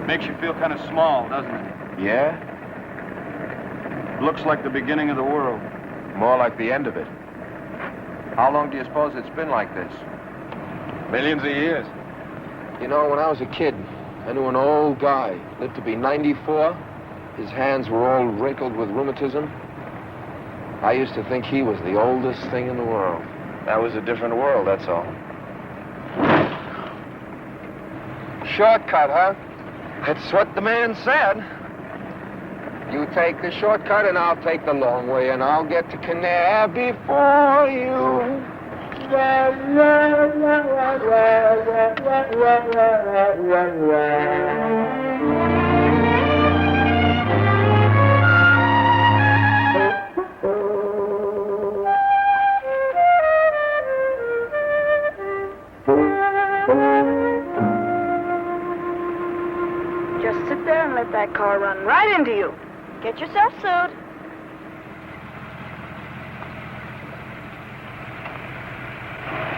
Makes you feel kind of small, doesn't it? Yeah? Looks like the beginning of the world. More like the end of it. How long do you suppose it's been like this? Millions of years. You know, when I was a kid, I knew an old guy, lived to be 94. His hands were all wrinkled with rheumatism. I used to think he was the oldest thing in the world. That was a different world, that's all. Shortcut, huh? That's what the man said. You take the shortcut and I'll take the long way, and I'll get to Canary before you. Just sit there and let that car run right into you. Get yourself sued.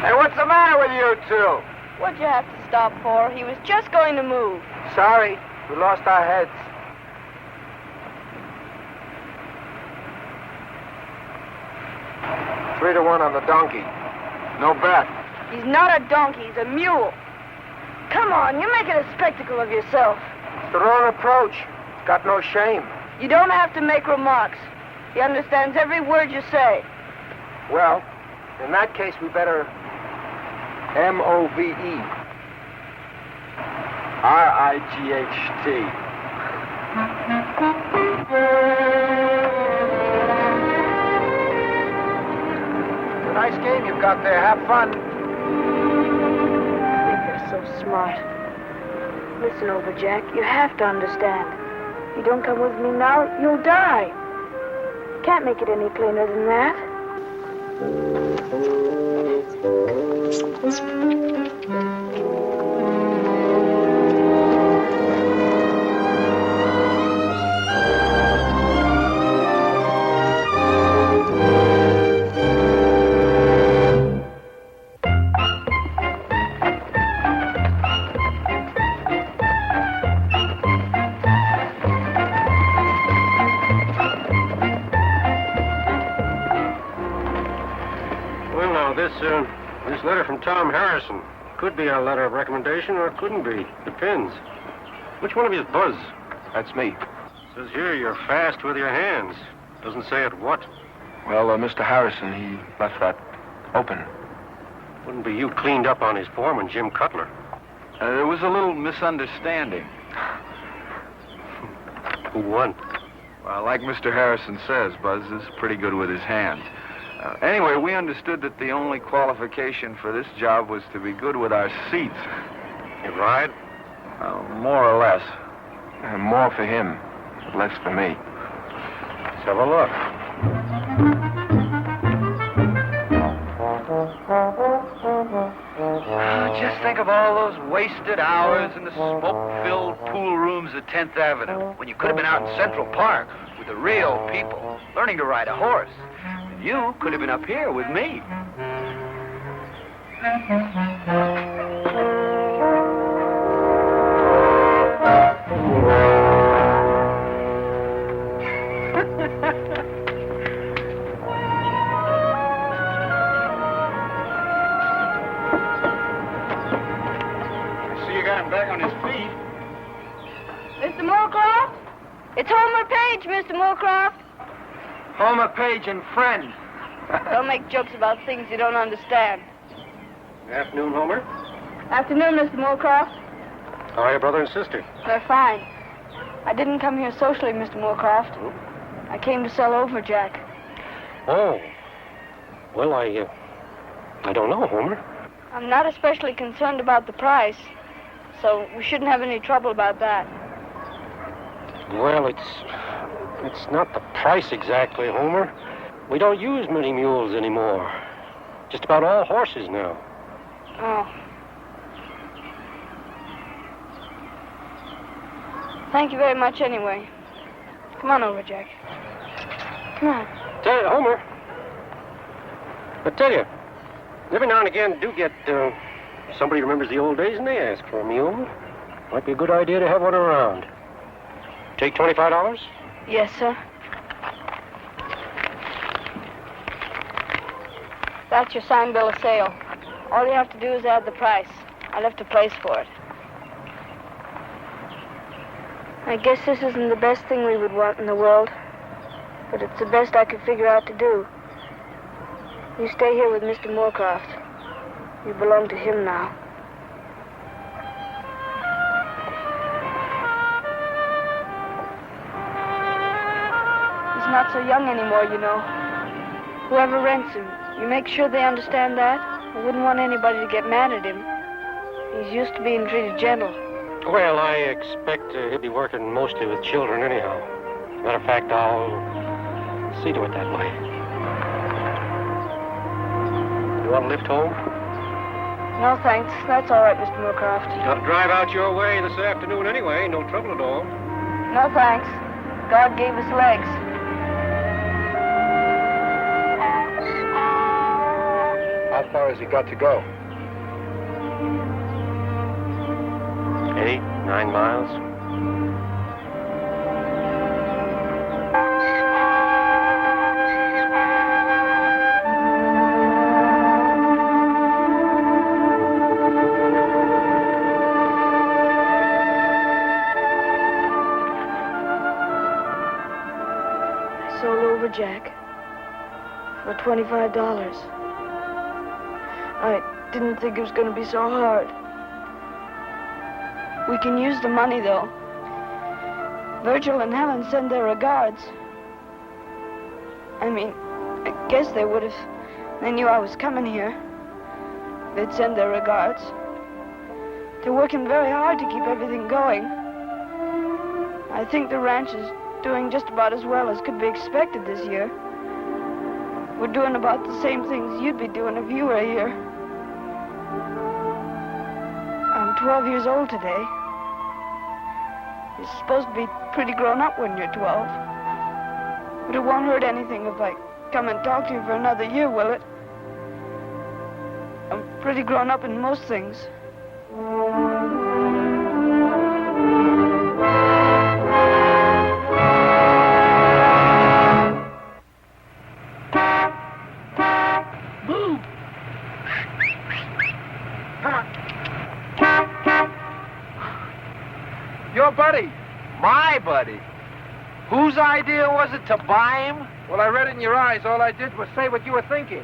Hey, what's the matter with you two? What'd you have to stop for? He was just going to move. Sorry, we lost our heads. Three to one on the donkey. No bet. He's not a donkey, he's a mule. Come on, you're making a spectacle of yourself. It's the wrong approach. It's got no shame. You don't have to make remarks. He understands every word you say. Well, in that case, we better M-O-V-E. R-I-G-H-T. It's a nice game you've got there. Have fun. I think they're so smart. Listen over, Jack. You have to understand. If you don't come with me now, you'll die. Can't make it any plainer than that. This letter from Tom Harrison could be a letter of recommendation or it couldn't be. Depends. Which one of you is Buzz? That's me. Says here you're fast with your hands. Doesn't say at what. Well, Mr. Harrison, he left that open. Wouldn't be you cleaned up on his foreman, Jim Cutler. There was a little misunderstanding. Who won? Well, like Mr. Harrison says, Buzz is pretty good with his hands. Anyway, we understood that the only qualification for this job was to be good with our seats. You ride? More or less. More for him, less for me. Let's have a look. Just think of all those wasted hours in the smoke-filled pool rooms at 10th Avenue, when you could have been out in Central Park with the real people, learning to ride a horse. You could have been up here with me. I see you got him back on his feet. Mr. Moorcroft? It's Homer Page, Mr. Moorcroft. Homer Page and friend. Don't make jokes about things you don't understand. Good afternoon, Homer. Afternoon, Mr. Moorcroft. How are your brother and sister? They're fine. I didn't come here socially, Mr. Moorcroft. Oh. I came to sell over, Jack. Oh. Well, I don't know, Homer. I'm not especially concerned about the price, so we shouldn't have any trouble about that. Well, it's not the price exactly, Homer. We don't use many mules anymore. Just about all horses now. Oh. Thank you very much anyway. Come on over, Jack. Come on. Tell you, Homer. I tell you, every now and again do get somebody remembers the old days and they ask for a mule. Might be a good idea to have one around. Take $25? Yes, sir. That's your signed bill of sale. All you have to do is add the price. I left a place for it. I guess this isn't the best thing we would want in the world, but it's the best I could figure out to do. You stay here with Mr. Moorcroft. You belong to him now. He's not so young anymore, you know. Whoever rents him, you make sure they understand that. I wouldn't want anybody to get mad at him. He's used to being treated gentle. Well, I expect he'll be working mostly with children anyhow. Matter of fact, I'll see to it that way. You want to lift home? No, thanks. That's all right, Mr. Moorcroft. I'll drive out your way this afternoon anyway. No trouble at all. No, thanks. God gave us legs. How far has he got to go? 8, 9 miles. I sold over Jack for $25. I didn't think it was going to be so hard. We can use the money, though. Virgil and Helen send their regards. I mean, I guess they would if they knew I was coming here. They'd send their regards. They're working very hard to keep everything going. I think the ranch is doing just about as well as could be expected this year. We're doing about the same things you'd be doing if you were here. I'm 12 years old today. You're supposed to be pretty grown up when you're 12. But it won't hurt anything if I come and talk to you for another year, will it? I'm pretty grown up in most things. Your buddy. My buddy. Whose idea was it to buy him? Well, I read it in your eyes. All I did was say what you were thinking.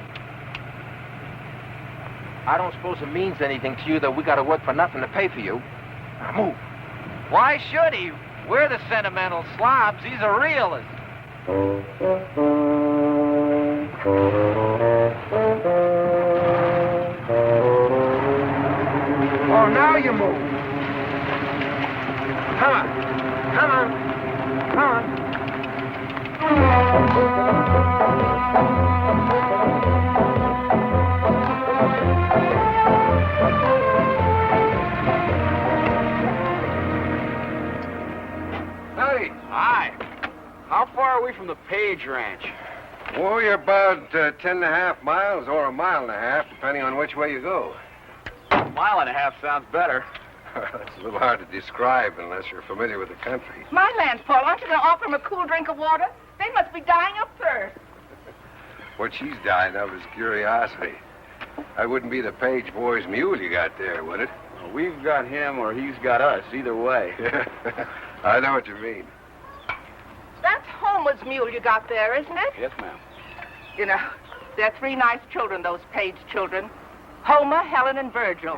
I don't suppose it means anything to you that we got to work for nothing to pay for you. Now move. Why should he? We're the sentimental slobs. He's a realist. Oh, now you move. Come on. Come on. Come on. Hey. Hi. How far are we from the Page Ranch? Well, you're about 10.5 miles or a mile and a half, depending on which way you go. A mile and a half sounds better. It's a little hard to describe unless you're familiar with the country. My land, Paul, aren't you going to offer them a cool drink of water? They must be dying of thirst. What she's dying of is curiosity. That wouldn't be the Page boy's mule you got there, would it? Well, we've got him or he's got us, either way. I know what you mean. That's Homer's mule you got there, isn't it? Yes, ma'am. You know, they're three nice children, those Page children. Homer, Helen, and Virgil.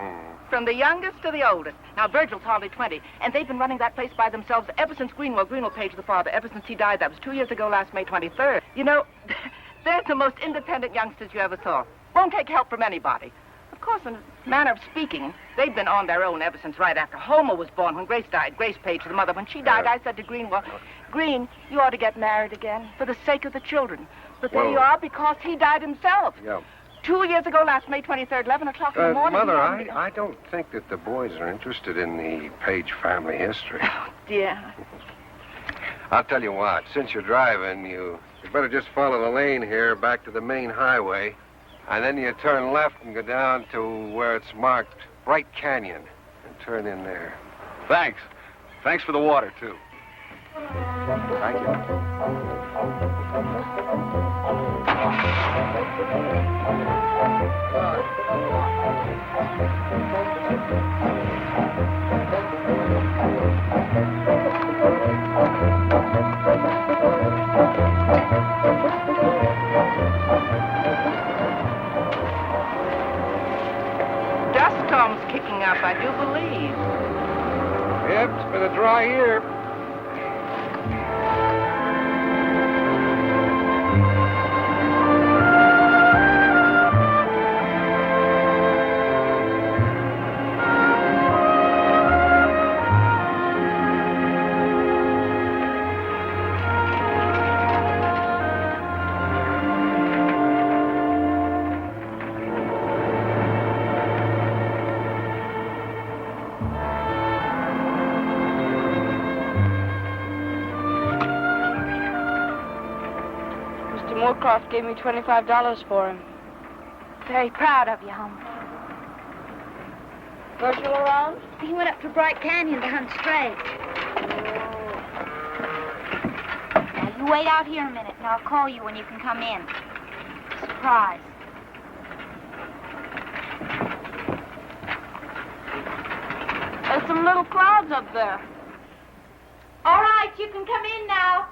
From the youngest to the oldest. Now, Virgil's hardly 20, and they've been running that place by themselves ever since Greenwell Page, the father, ever since he died. That was 2 years ago, last May 23rd. You know, they're the most independent youngsters you ever saw. Won't take help from anybody. Of course, in a manner of speaking, they've been on their own ever since right after Homer was born, when Grace died. Grace Page, the mother. When she died, I said to Greenwell, Green, you ought to get married again for the sake of the children. But there you are, because he died himself. Yeah. 2 years ago, last May 23rd, 11 o'clock in the morning. Mother, I don't think that the boys are interested in the Page family history. Oh, dear. I'll tell you what, since you're driving, you better just follow the lane here back to the main highway, and then you turn left and go down to where it's marked Bright Canyon, and turn in there. Thanks. Thanks for the water, too. Thank you. Dust storm's kicking up, I do believe. Yep, it's been a dry year. Moorcroft gave me $25 for him. Very proud of you, Homer. Virgil around? He went up to Bright Canyon to hunt strays. Now, you wait out here a minute, and I'll call you when you can come in. Surprise. There's some little clouds up there. All right, you can come in now.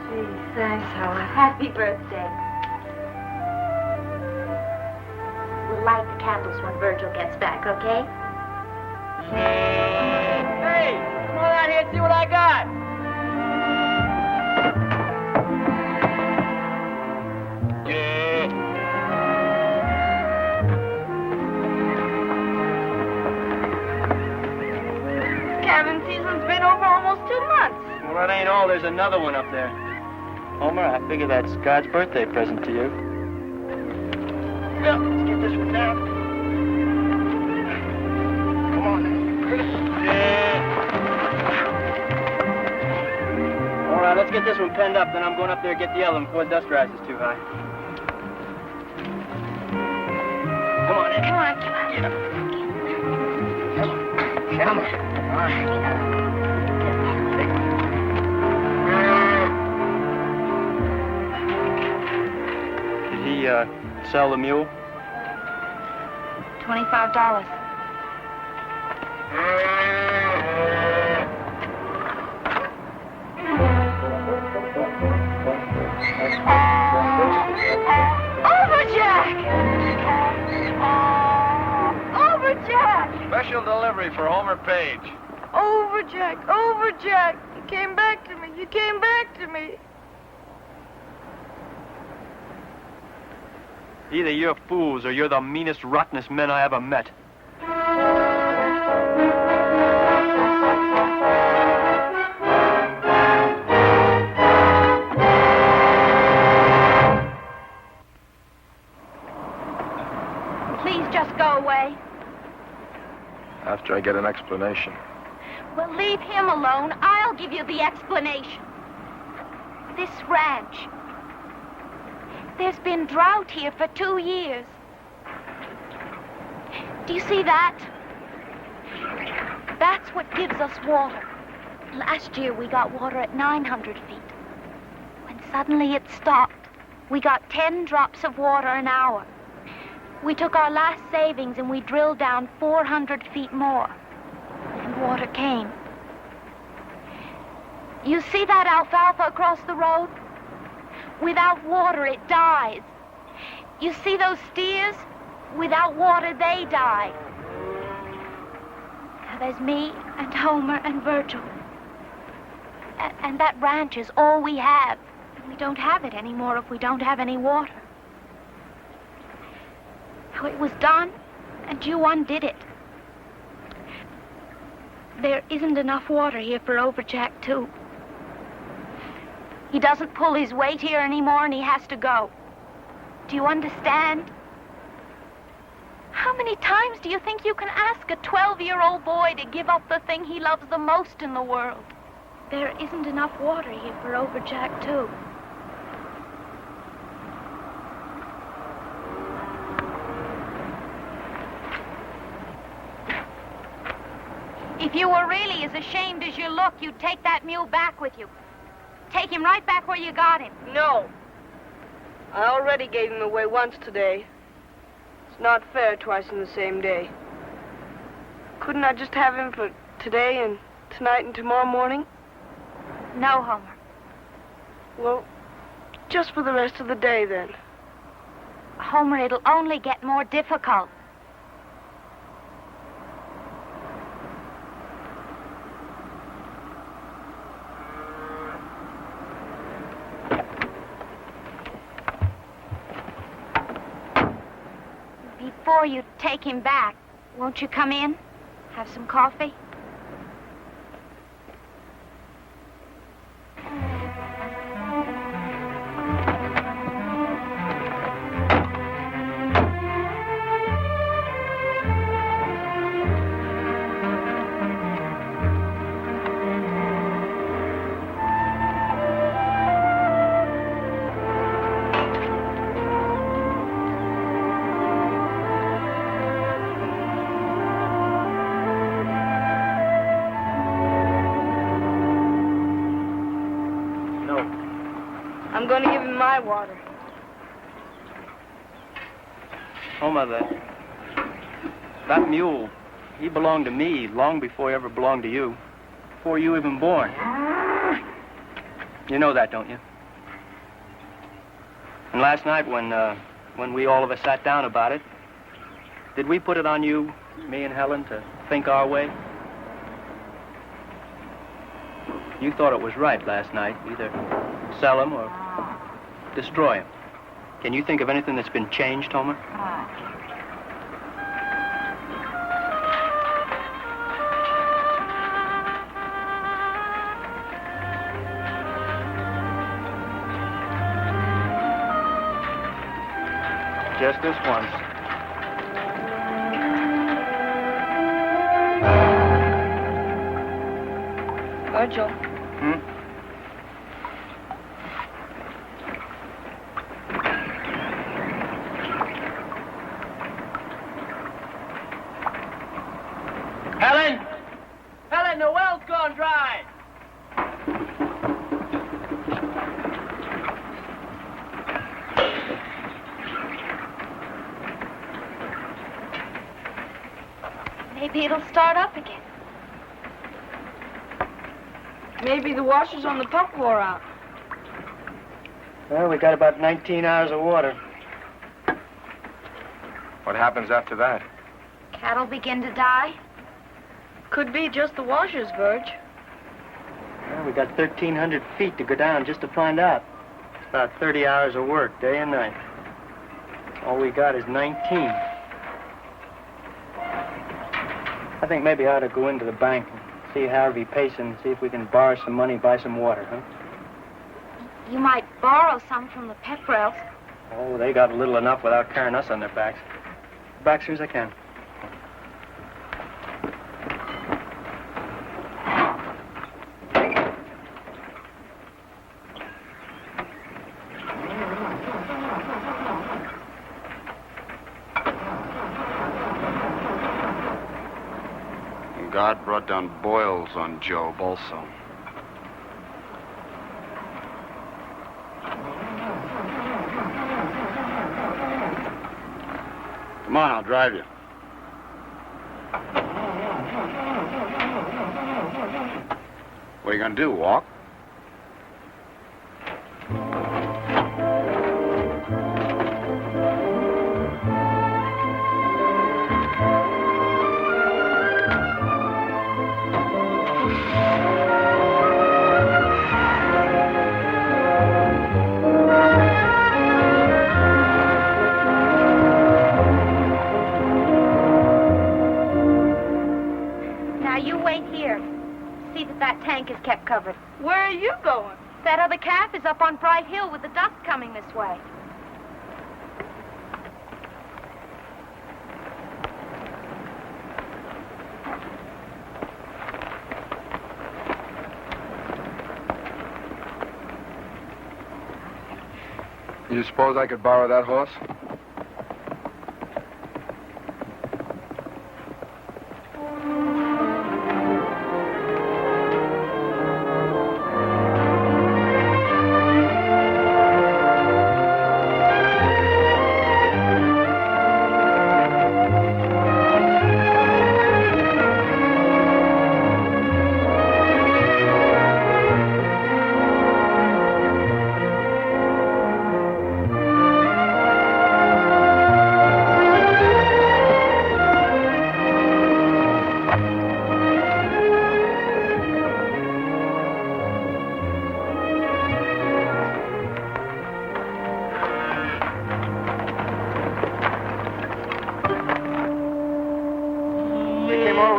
Gee, thanks, Howard. Happy birthday. We'll light the candles when Virgil gets back, okay? Hey, come on out here and see what I got. Cabin season's been over almost 2 months. Well, that ain't all. There's another one up there. Homer, I figure that's God's birthday present to you. Well, let's get this one down. Come on. Yeah. All right, let's get this one penned up. Then I'm going up there and get the other one before the dust rises too high. Come on in. Come on. Get up. Come on. All right. Did he sell the mule? $25. Special delivery for Homer Page. Over, Jack. Over, Jack. You came back to me. You came back to me. Either you're fools or you're the meanest, rottenest men I ever met. Please just go away. After I get an explanation. Well, leave him alone. I'll give you the explanation. This ranch. There's been drought here for 2 years. Do you see that? That's what gives us water. Last year we got water at 900 feet. When suddenly it stopped, we got 10 drops of water an hour. We took our last savings and we drilled down 400 feet more. And water came. You see that alfalfa across the road? Without water, it dies. You see those steers? Without water, they die. Now there's me and Homer and Virgil. And that ranch is all we have. And we don't have it anymore if we don't have any water. Now, it was done, and you undid it. There isn't enough water here for Overjack, too. He doesn't pull his weight here anymore, and he has to go. Do you understand? How many times do you think you can ask a 12-year-old boy to give up the thing he loves the most in the world? There isn't enough water here for Overjack, too. If you were really as ashamed as you look, you'd take that mule back with you. Take him right back where you got him. No. I already gave him away once today. It's not fair twice in the same day. Couldn't I just have him for today and tonight and tomorrow morning? No, Homer. Well, just for the rest of the day, then. Homer, it'll only get more difficult. Before you take him back, won't you come in? Have some coffee? I'm going to give him my water. Homer, that mule, he belonged to me long before he ever belonged to you. Before you even born. You know that, don't you? And last night when we all of us sat down about it, did we put it on you, me and Helen, to think our way? You thought it was right last night, either sell him or destroy him. Can you think of anything that's been changed, Homer? Just this once. Virgil. Helen! Helen, the well's gone dry! Maybe it'll start up again. Maybe the washers on the pump wore out. Well, we got about 19 hours of water. What happens after that? Cattle begin to die. Could be just the washers, Virg. Well, we got 1,300 feet to go down just to find out. It's about 30 hours of work, day and night. All we got is 19. I think maybe I ought to go into the bank and see Harvey Payson and see if we can borrow some money, buy some water, huh? You might borrow some from the Pepperells. Oh, they got little enough without carrying us on their backs. Back as soon as I can. God brought down boils on Job also. Come on, I'll drive you. What are you gonna do, walk? That tank is kept covered. Where are you going? That other calf is up on Bright Hill with the ducks coming this way. You suppose I could borrow that horse?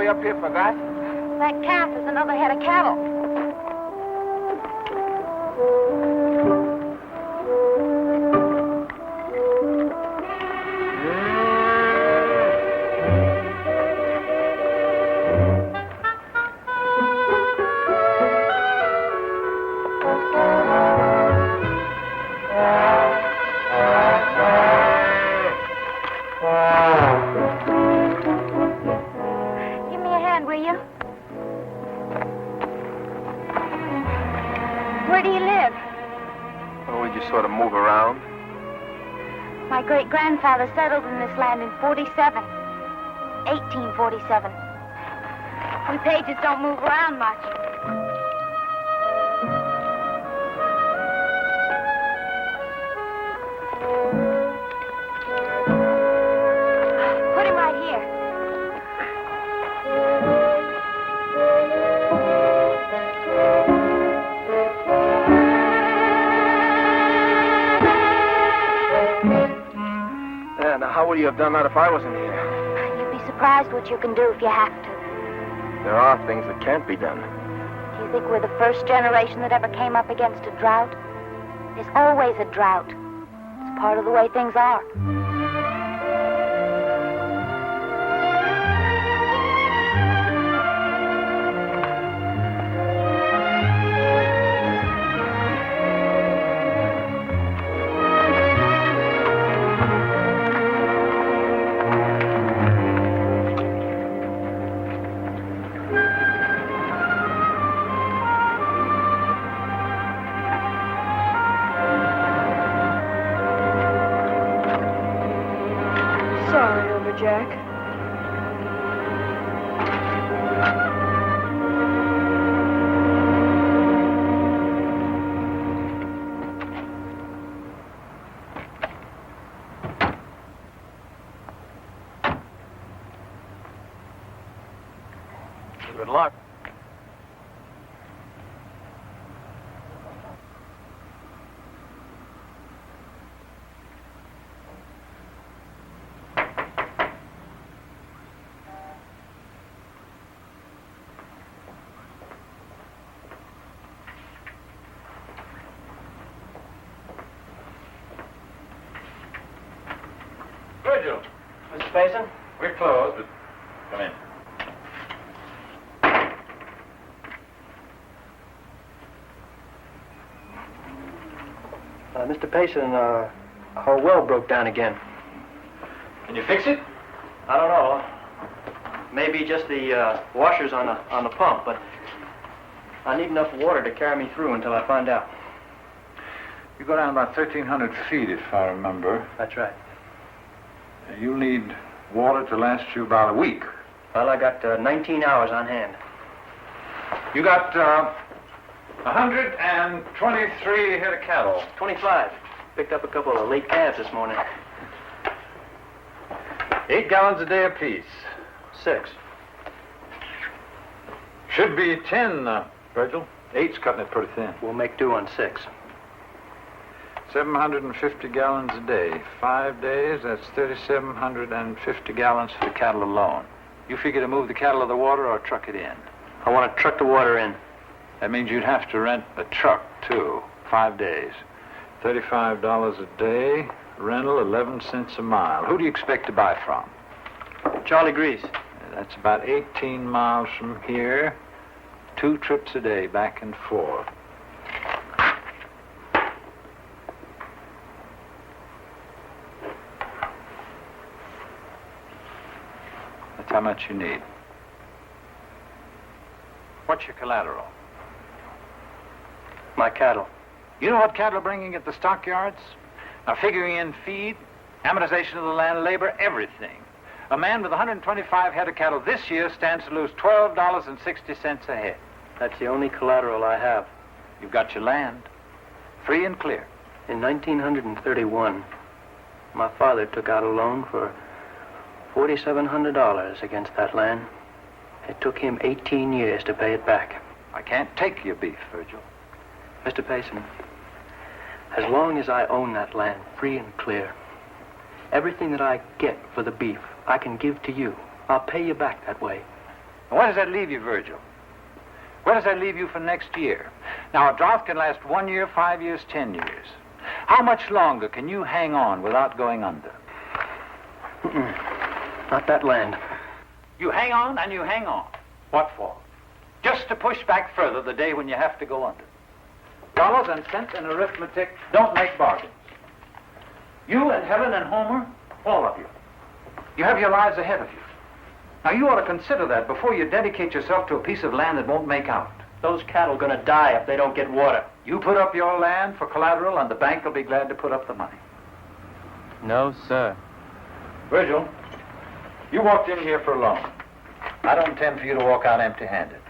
way up here for that? That calf is another head of cattle. Give me a hand, will you? Where do you live? Well, we just sort of move around. My great-grandfather settled in this land in 1847. We pages don't move around much. Put him right here. Yeah, now how would you have done that if I wasn't here? You'd be surprised what you can do if you have to. There are things that can't be done. Do you think we're the first generation that ever came up against a drought? There's always a drought. It's part of the way things are. Sorry, Lumberjack. Good luck. Virgil, Mr. Payson? we're closed, but come in. Mr. Payson, our well broke down again. Can you fix it? I don't know. Maybe just the washers on the pump, but I need enough water to carry me through until I find out. You go down about 1,300 feet, if I remember. That's right. You'll need water to last you about a week. Well, I got 19 hours on hand. You got 123 head of cattle. 25. Picked up a couple of late calves this morning. 8 gallons a day apiece. 6. Should be 10, Virgil. 8's cutting it pretty thin. We'll make do on 6. 750 gallons a day. 5 days, that's 3,750 gallons for the cattle alone. You figure to move the cattle to the water or truck it in? I want to truck the water in. That means you'd have to rent a truck, too. 5 days. $35 a day. Rental, 11 cents a mile. Who do you expect to buy from? Charlie Grease. That's about 18 miles from here. 2 trips a day, back and forth. That's how much you need. What's your collateral? My cattle. You know what cattle are bringing at the stockyards? Now, figuring in feed, amortization of the land, labor, everything. A man with 125 head of cattle this year stands to lose $12.60 a head. That's the only collateral I have. You've got your land, free and clear. In 1931, my father took out a loan for $4,700 against that land. It took him 18 years to pay it back. I can't take your beef, Virgil. Mr. Payson, as long as I own that land free and clear, everything that I get for the beef, I can give to you. I'll pay you back that way. And where does that leave you, Virgil? Where does that leave you for next year? Now, a drought can last 1 year, 5 years, 10 years. How much longer can you hang on without going under? Not that land. You hang on and you hang on. What for? Just to push back further the day when you have to go under. Dollars and cents and arithmetic don't make bargains. You and Helen and Homer, all of you, you have your lives ahead of you. Now, you ought to consider that before you dedicate yourself to a piece of land that won't make out. Those cattle are going to die if they don't get water. You put up your land for collateral, and the bank will be glad to put up the money. No, sir. Virgil, you walked in here for a loan. I don't intend for you to walk out empty-handed.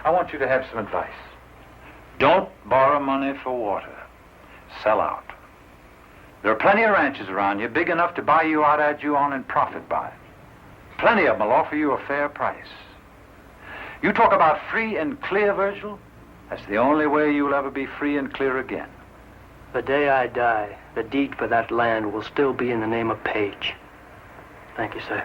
I want you to have some advice. Don't borrow money for water. Sell out. There are plenty of ranches around here big enough to buy you out as you on and profit by it. Plenty of them will offer you a fair price. You talk about free and clear, Virgil? That's the only way you'll ever be free and clear again. The day I die, the deed for that land will still be in the name of Page. Thank you, sir.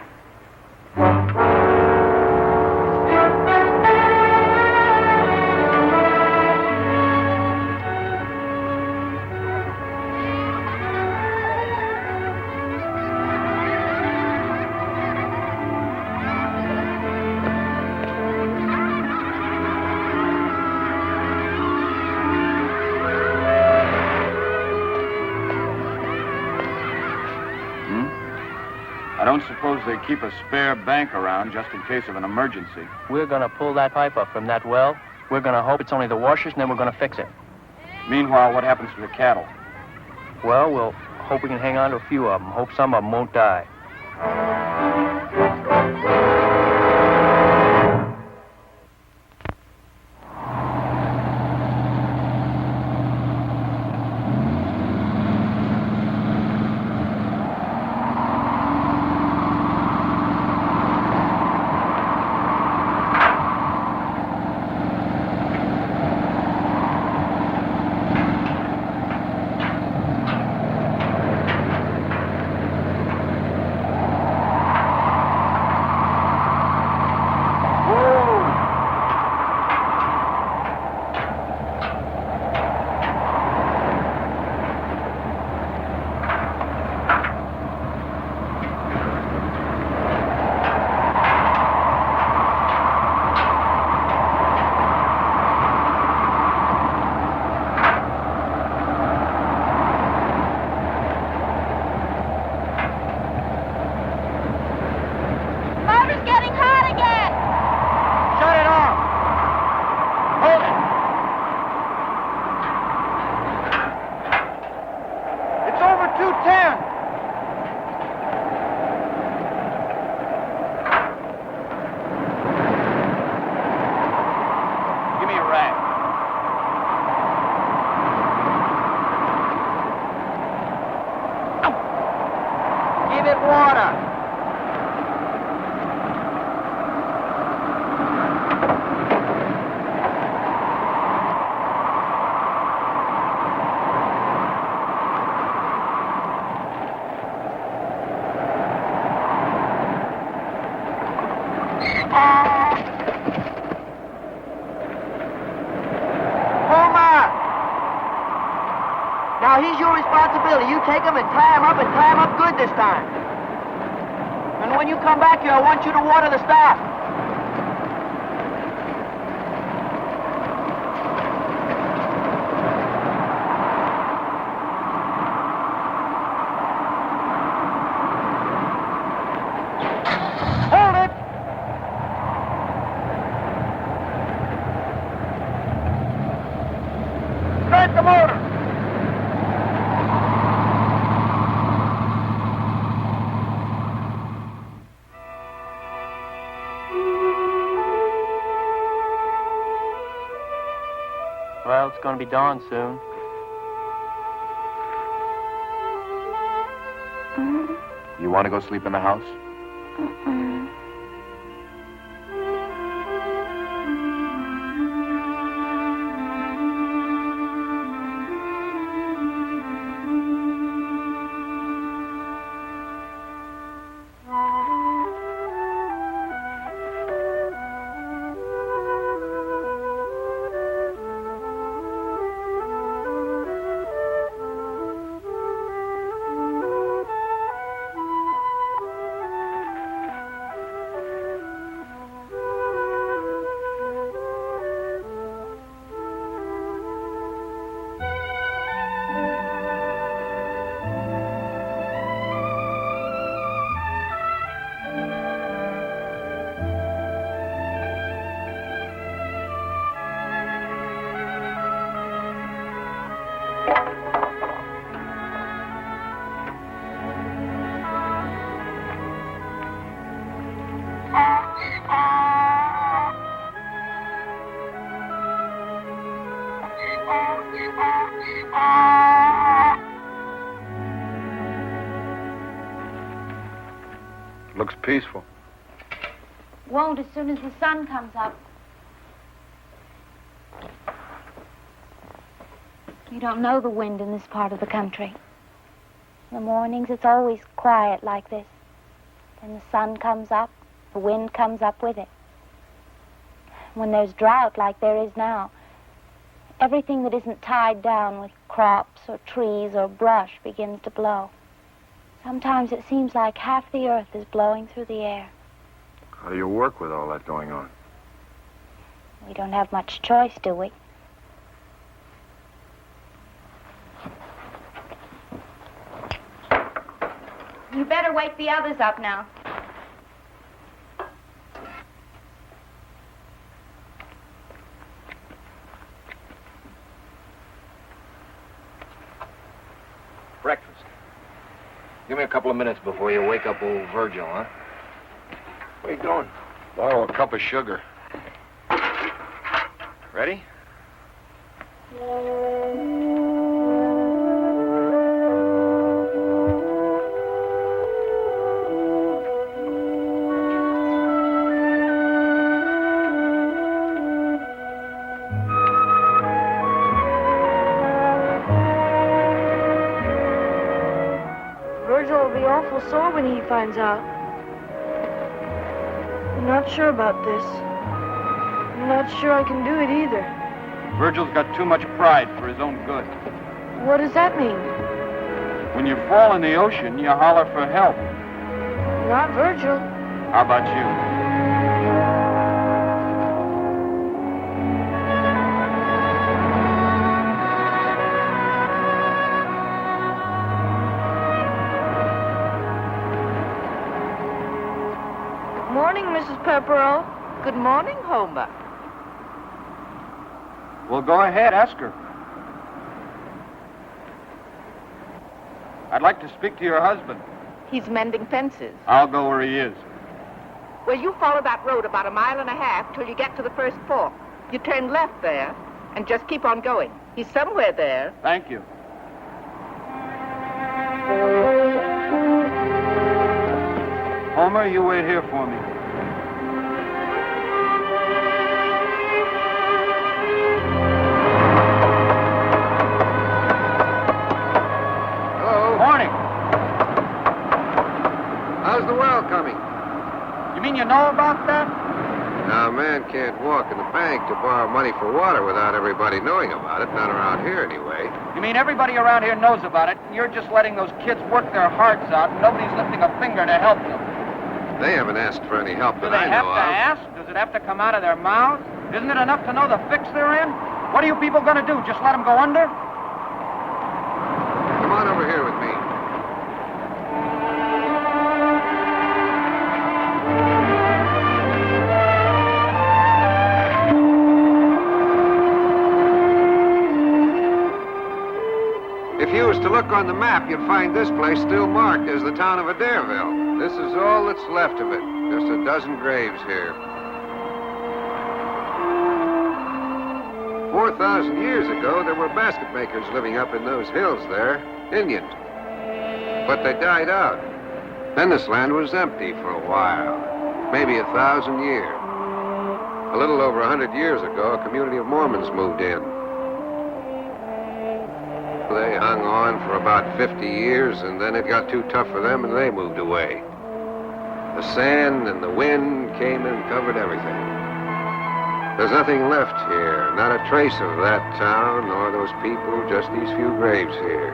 I don't suppose they keep a spare bank around just in case of an emergency. We're going to pull that pipe up from that well. We're going to hope it's only the washers, and then we're going to fix it. Meanwhile, what happens to the cattle? Well, we'll hope we can hang on to a few of them. Hope some of them won't die. Now, he's your responsibility. You take him and tie him up good this time. And when you come back here, I want you to water the stock. Hold it! Start the motor! Well, it's going to be dawn soon. You want to go sleep in the house? Looks peaceful. Won't as soon as the sun comes up. You don't know the wind in this part of the country. In the mornings, it's always quiet like this. Then the sun comes up, the wind comes up with it. When there's drought like there is now, everything that isn't tied down with crops or trees or brush begins to blow. Sometimes it seems like half the earth is blowing through the air. How do you work with all that going on? We don't have much choice, do we? You better wake the others up now. Breakfast. Give me a couple of minutes before you wake up old Virgil, huh? What are you doing? Borrow a cup of sugar. Ready? Virgil will be awful sore when he finds out. I'm not sure about this. I'm not sure I can do it either. Virgil's got too much pride for his own good. What does that mean? When you fall in the ocean, you holler for help. Not Virgil. How about you? Morning, Mrs. Pepperell. Good morning, Homer. Well, go ahead, ask her. I'd like to speak to your husband. He's mending fences. I'll go where he is. Well, you follow that road about 1.5 miles till you get to the first fork. You turn left there and just keep on going. He's somewhere there. Thank you. Homer, you wait here for me. Hello? Morning. How's the well coming? You mean you know about that? Now, a man can't walk in the bank to borrow money for water without everybody knowing about it. Not around here, anyway. You mean everybody around here knows about it, and you're just letting those kids work their hearts out, and nobody's lifting a finger to help them? They haven't asked for any help Do that they I have know to of. ask? Does it have to come out of their mouths? Isn't it enough to know the fix they're in? What are you people going to do, just let them go under? Come on over here with me. If you was to look on the map, you'd find this place still marked as the town of Adairville. This is all that's left of it. Just a dozen graves here. 4,000 years ago, there were basket makers living up in those hills there, Indians. But they died out. Then this land was empty for a while, maybe 1,000 years. A little over 100 years ago, a community of Mormons moved in. They hung on for about 50 years, and then it got too tough for them, and they moved away. The sand and the wind came and covered everything. There's nothing left here, not a trace of that town or those people, just these few graves here.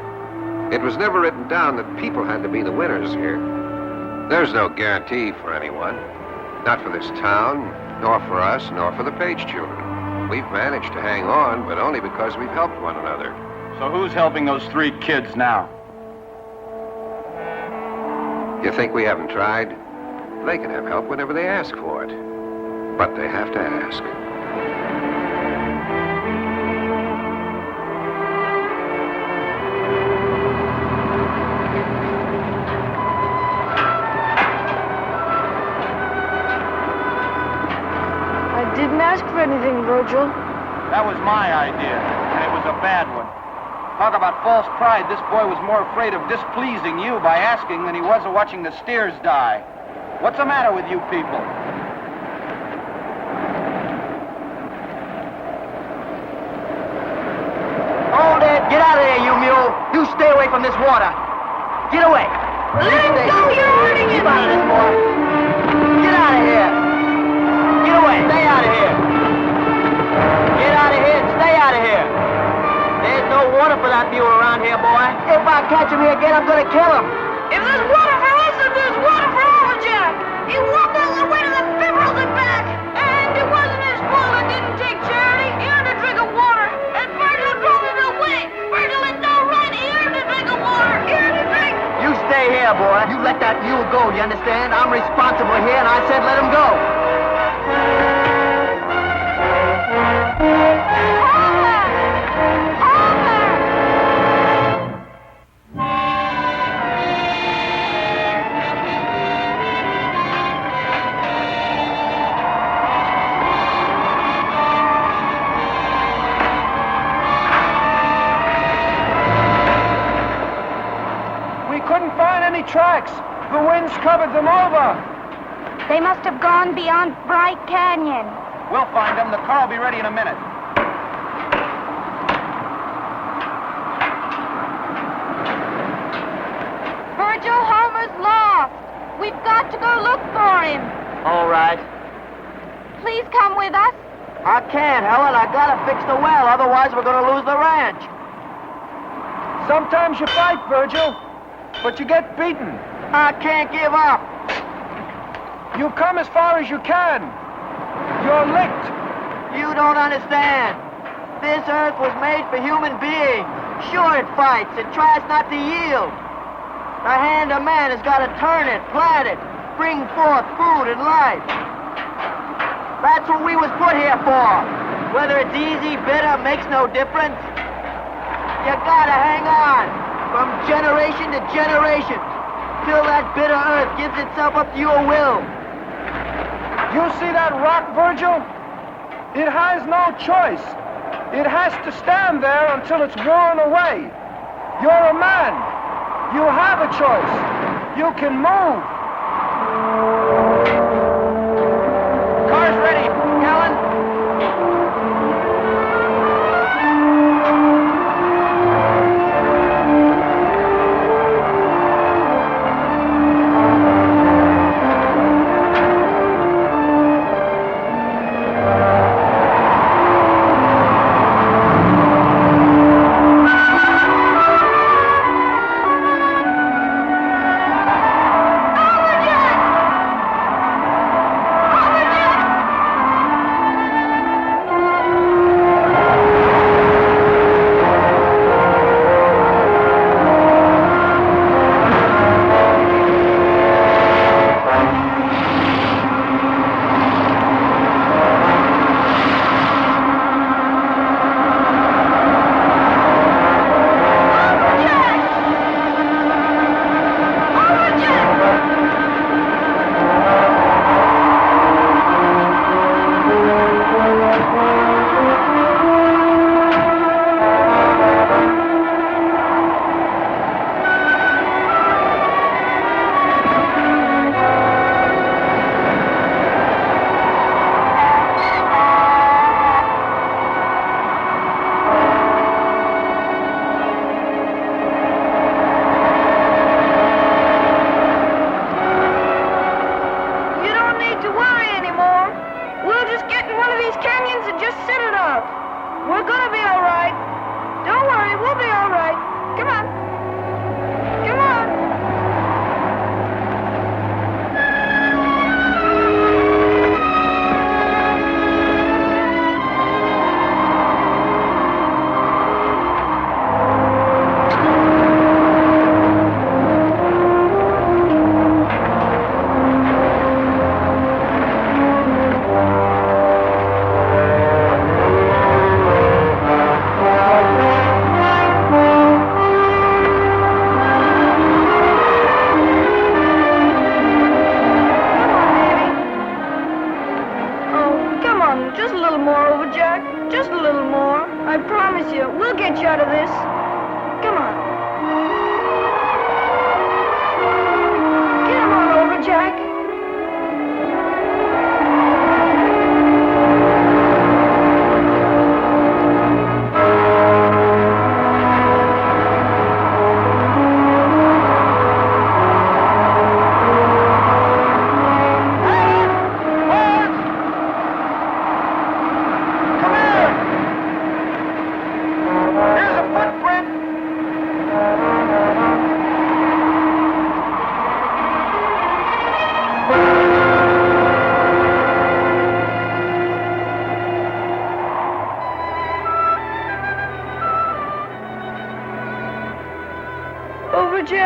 It was never written down that people had to be the winners here. There's no guarantee for anyone. Not for this town, nor for us, nor for the Page children. We've managed to hang on, but only because we've helped one another. So who's helping those 3 kids now? You think we haven't tried? They can have help whenever they ask for it. But they have to ask. I didn't ask for anything, Virgil. That was my idea, and it was a bad one. Talk about false pride. This boy was more afraid of displeasing you by asking than he was of watching the steers die. What's the matter with you people? Hold it! Get out of there, you mule! You stay away from this water! Get away! Let him go! You're hurting him! Get out of this water! Get out of here! Get away! Stay out of here! Get out of here and stay out of here! There's no water for that mule around here, boy. If I catch him here again, I'm gonna kill him. If there's water for us, then there's water for all, Jack! He walked all the way to the Fibberals and back! And it wasn't his fault I didn't take Charity. He earned a drink of water. And Virgil drove him away. Virgil had no right. He earned a drink of water. He earned a drink. You stay here, boy. You let that mule go, you understand? I'm responsible here, and I said let him go. Tracks. The wind's covered them over. They must have gone beyond Bright Canyon. We'll find them. The car will be ready in a minute. Virgil, Homer's lost. We've got to go look for him. All right. Please come with us. I can't, Helen. I gotta fix the well, otherwise we're gonna lose the ranch. Sometimes you fight, Virgil. But you get beaten. I can't give up. You come as far as you can. You're licked. You don't understand. This earth was made for human beings. Sure, it fights. It tries not to yield. The hand of man has got to turn it, plant it, bring forth food and life. That's what we was put here for. Whether it's easy, bitter, makes no difference. You gotta hang on. From generation to generation, till that bitter earth gives itself up to your will. You see that rock, Virgil? It has no choice. It has to stand there until it's worn away. You're a man. You have a choice. You can move. Car's ready, Helen.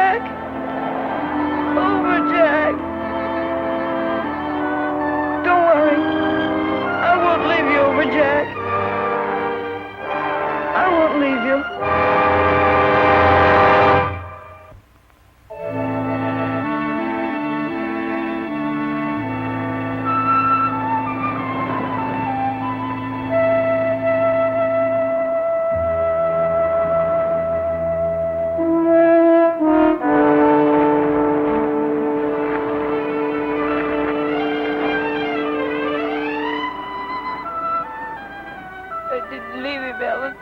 Jack. Over, Jack. Don't worry. I won't leave you, over, Jack. I won't leave you. I didn't leave him, Ellen.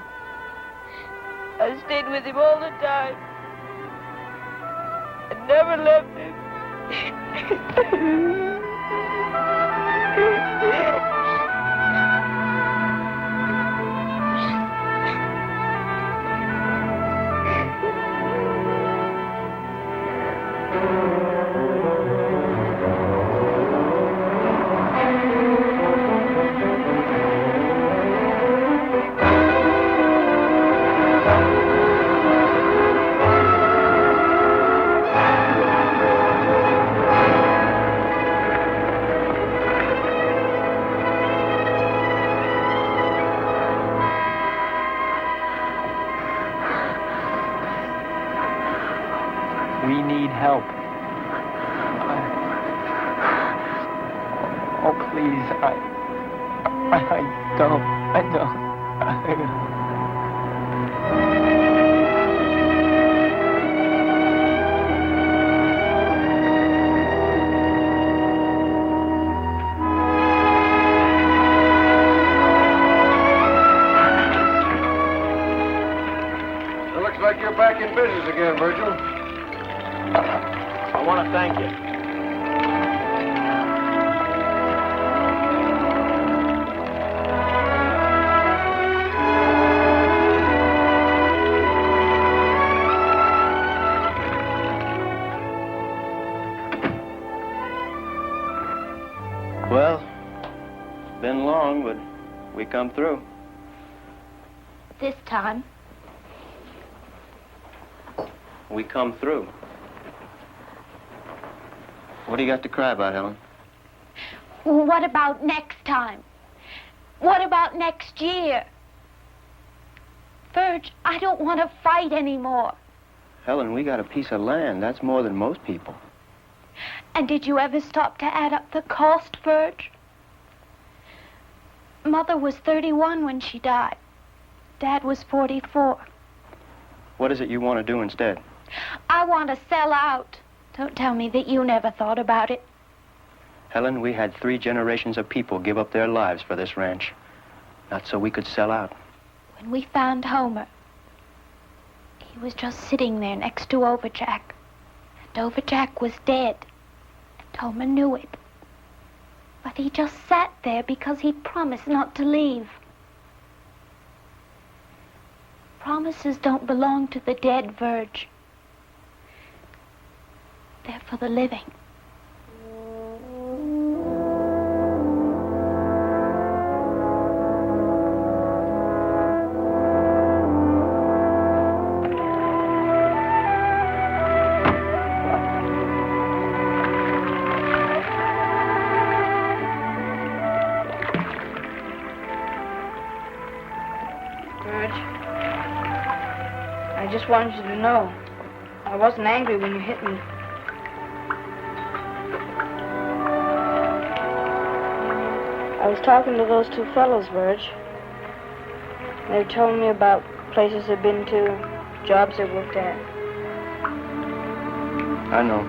I stayed with him all the time. I never left him. We need help. Oh, please, I don't. It looks like you're back in business again, Virgil. I want to thank you. Well, it's been long, but we come through. This time, We come through. What do you got to cry about, Helen? what about next time? What about next year? Virg, I don't want to fight anymore. Helen, we got a piece of land. That's more than most people. And did you ever stop to add up the cost, Virg? Mother was 31 when she died. Dad was 44. What is it you want to do instead? I want to sell out. Don't tell me that you never thought about it. Helen, we had 3 generations of people give up their lives for this ranch. Not so we could sell out. When we found Homer, he was just sitting there next to Overjack. And Overjack was dead. And Homer knew it. But he just sat there because he promised not to leave. Promises don't belong to the dead, Virg. They're for the living. I just wanted you to know, I wasn't angry when you hit me. I was talking to those 2 fellows, Virg. They were telling me about places they've been to, jobs they worked at. I know.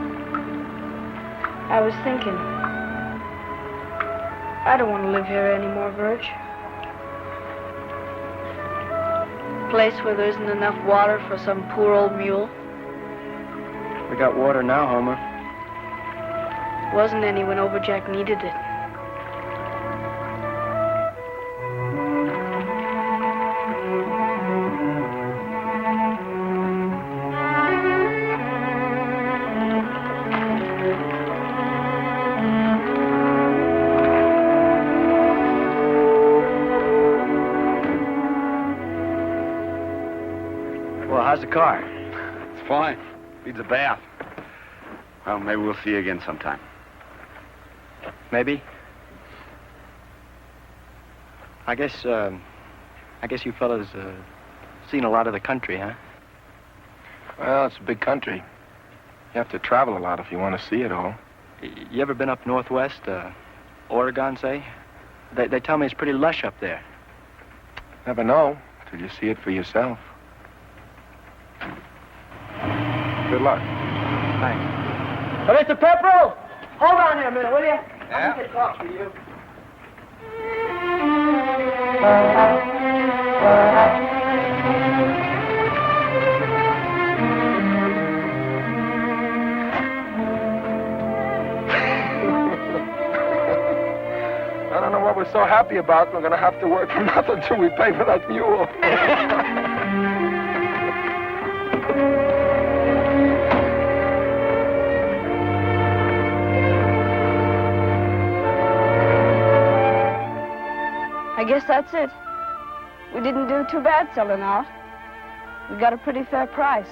I was thinking, I don't want to live here anymore, Virg. Place where there isn't enough water for some poor old mule. We got water now, Homer. Wasn't any when Overjack needed it. Well, how's the car? It's fine. Needs a bath. Well, maybe we'll see you again sometime. Maybe. I guess you fellas seen a lot of the country, huh? Well, it's a big country. You have to travel a lot if you want to see it all. You ever been up northwest, Oregon, say? They tell me it's pretty lush up there. Never know till you see it for yourself. Good luck. Thanks. Mr. Pepperell, hold on here a minute, will you? Yeah? I can talk to you. I don't know what we're so happy about. We're going to have to work for nothing till we pay for that mule. I guess that's it. We didn't do too bad selling out. We got a pretty fair price.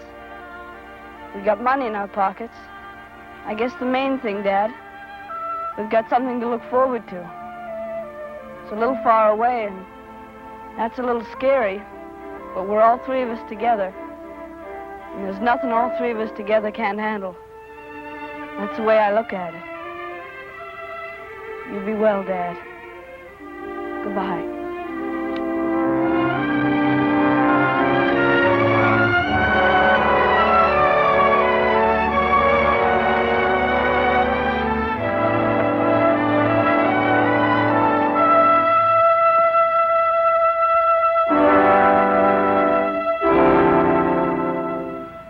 We got money in our pockets. I guess the main thing, Dad, we've got something to look forward to. It's a little far away, and that's a little scary, but we're all three of us together. And there's nothing all three of us together can't handle. That's the way I look at it. You be well, Dad. Goodbye.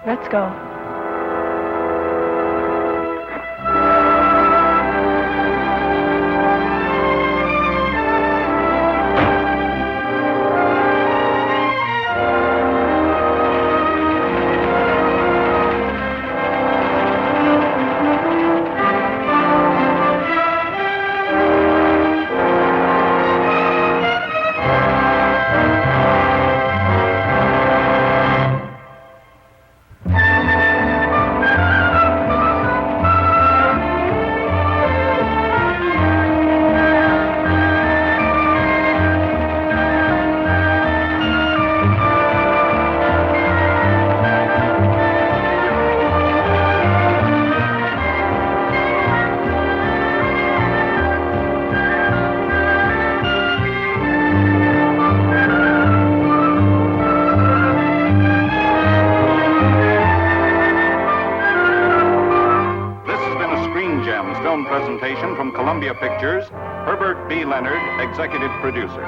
Let's go. Presentation from Columbia Pictures, Herbert B. Leonard, executive producer.